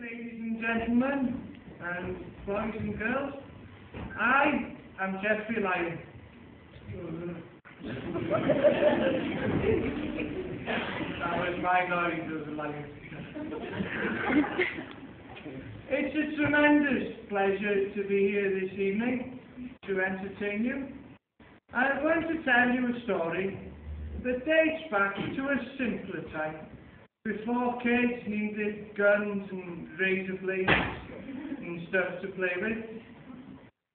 Ladies and gentlemen, and boys and girls, I am Jeffrey Lyon. That was my noise of the lion. It's a tremendous pleasure to be here this evening to entertain you. I'm going to tell you a story that dates back to a simpler time, before kids needed guns and razor blades and stuff to play with.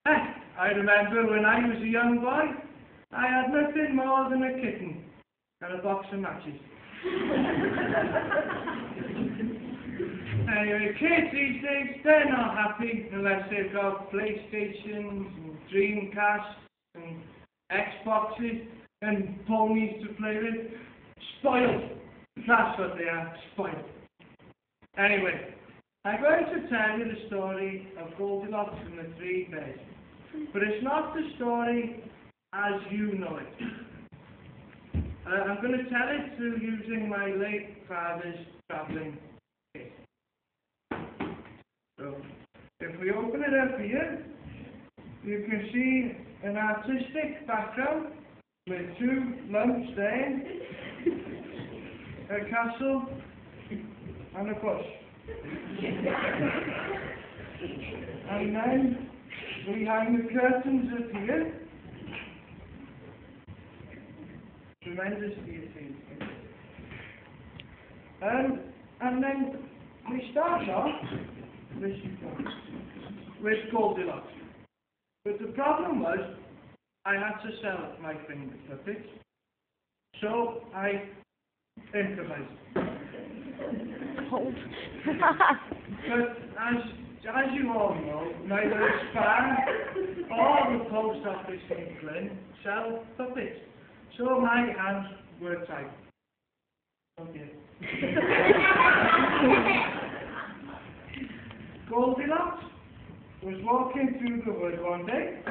I remember when I was a young boy, I had nothing more than a kitten and a box of matches. Anyway, kids these days, they're not happy unless they've got PlayStations and Dreamcasts and Xboxes and ponies to play with. Spoiled. That's what they are, spoiled. Anyway, I'm going to tell you the story of Goldilocks and the Three Bears. But it's not the story as you know it. I'm going to tell it through using my late father's travelling kit. So, if we open it up here, you can see an artistic background with two lumps there, a castle, and a bush. And then we hang the curtains up here. Tremendous theatre. And then we start off with Goldilocks. But the problem was, I had to sell my finger puppets. So I improvised. But as you all know, neither Spar or the post office in Glyn sell puppets. So my hands were tied. Okay. Goldilocks was walking through the wood one day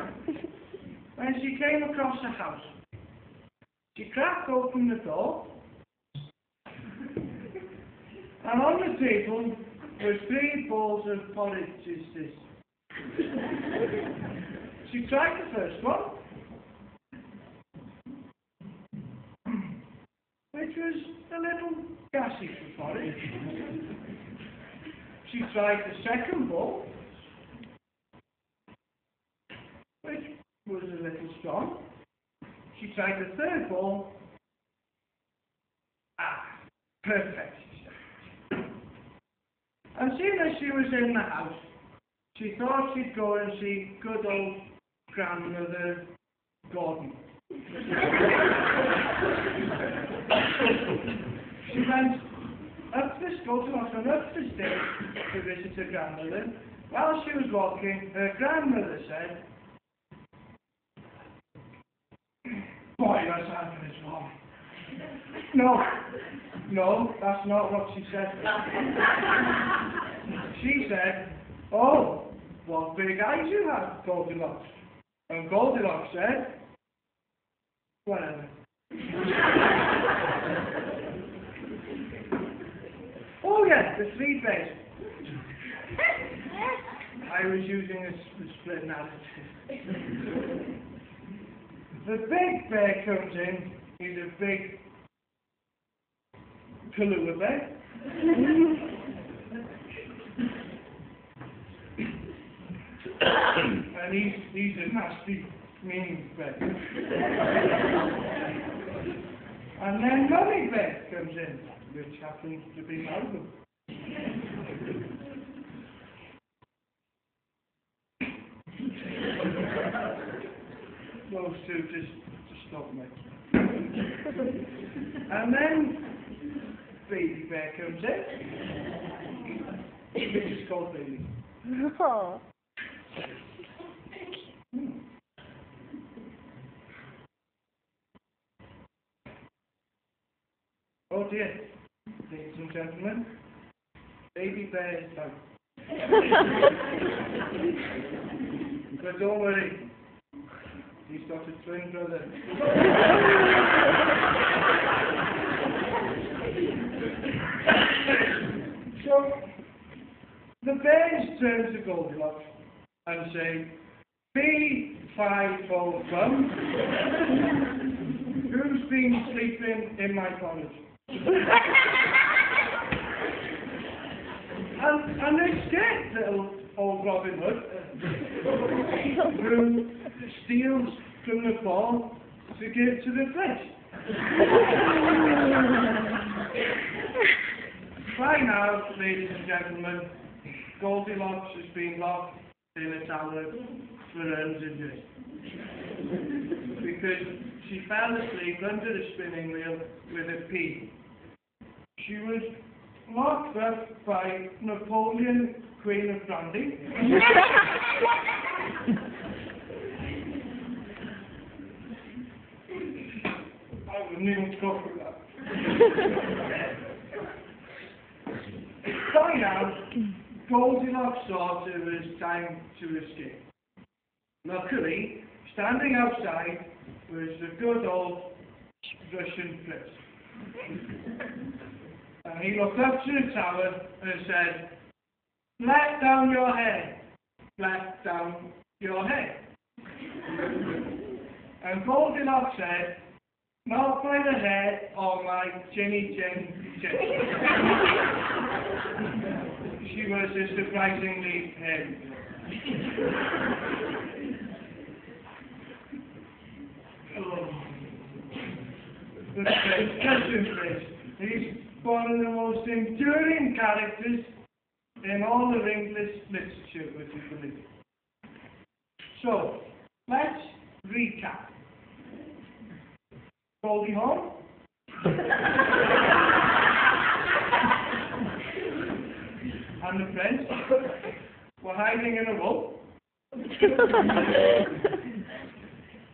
when she came across a house. She cracked open the door, and on the table were 3 bowls of porridge. She tried the first one, which was a little gassy for porridge. She tried the second bowl, which was a little strong. She tried the third bowl. Perfect. And seeing as she was in the house, she thought she'd go and see good old grandmother Gordon. She went up the stairs to visit her grandmother. While she was walking, her grandmother said, "Boy, that's happening is wrong." No, that's not what she said. She said, "Oh, what big eyes you have, Goldilocks." And Goldilocks said, "Whatever." Oh yeah, the 3 bears. I was using a split narrative. The big bear comes in, he's a big Kalua bear. And he's a nasty, mean bear. And then Mummy Bear comes in, which happens to be Malcolm. Those two just stop me. And then Baby Bear comes in, which is called Baby. Oh. Oh dear, ladies and gentlemen, Baby Bear is down. But don't worry, he's got a twin brother. So, The bears turn to Goldilocks and say, "P5 from who's been sleeping in my porridge?" and they scared little old Robin Hood, who steals from the poor to give to the rich. By now, ladies and gentlemen, Goldilocks has been locked in a tower for 100 years. Because she fell asleep under a spinning wheel with a pea. She was locked up by Napoleon, Queen of Brandy. I wouldn't even talk about that. By now, Goldilocks thought it was time to escape. Luckily, standing outside was the good old Russian prince. And he looked up to the tower and said, "Let down your head, let down your head." And Goldilocks said, "Not by the head or my chinny chin chin." She was a surprisingly heavy. The Russian prince, he's one of the most enduring characters in all of English literature, would you believe? So, let's recap. Goldie Hawn. And the prince were hiding in a rope.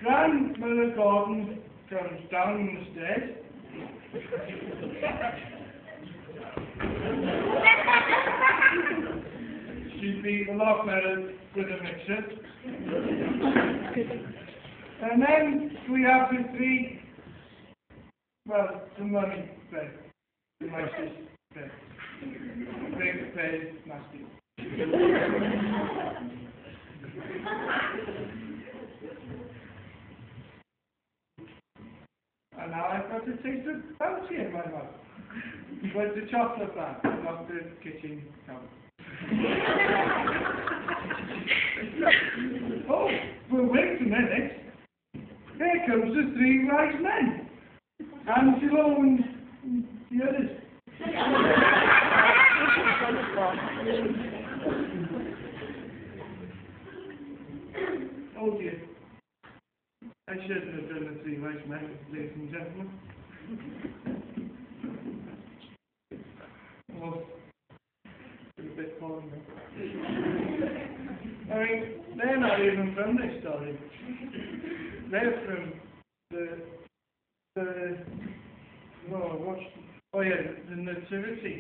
Grandmother Gordon comes down the stairs. She beat a lot better with a mixer. And then we have the three, well, the money bed, the nicest bed. Big bed, nasty. And now I've got a taste of bounty in my mouth. But the chocolate bar, not the kitchen counter. Oh, well, wait a minute. Here comes the three wise men. Angelo and the others. Oh dear. I shouldn't have done the three wise men, ladies and gentlemen. Oh, it's a bit boring now. I mean, they're not even from this story. They're from the Nativity.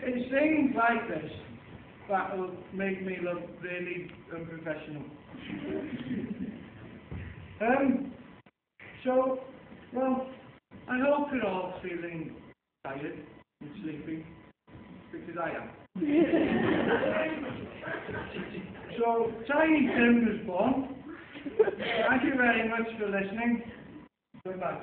It's things like this that will make me look really unprofessional. So, well, I hope you're all feeling tired and sleepy, because I am. So, Tiny Tim was born. Thank you very much for listening. Goodbye.